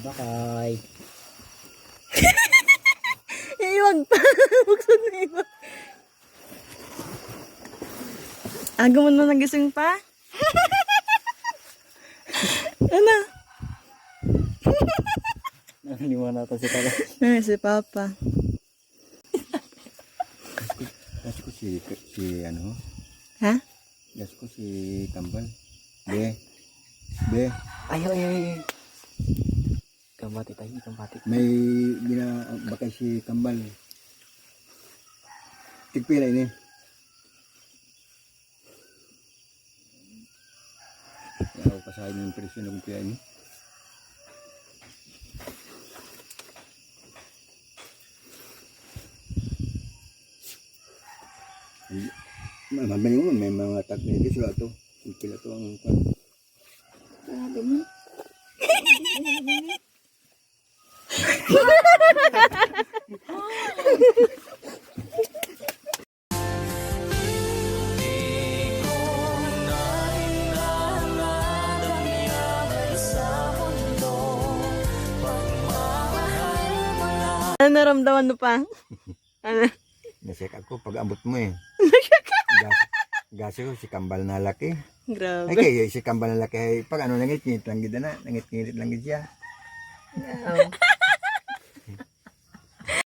Bakay. Iwag pa. Buksan na iwag. Aga mo na nagising pa? Ano? Naliwan natin si Papa. Si Papa. Gas ko si ano? Ha? Gas ko si Kambal. Be. Ay. Kambati tayo, kambati. May bakay si Kambal. Tigpila ini. Ako pasahin yung presyo ng pila ini. Mamay mo, may mga tag-medis wala to. Pila to ang Sabi mo. Ano naramdaman mo pa? Ano? nasik ako pag abot mo eh. Gasi ko si Kambal na laki. Grabe. Ay kaya si Kambal na laki ay pag ano nangit-ngit lang gid na, nangit-ngit lang gid siya. Oh.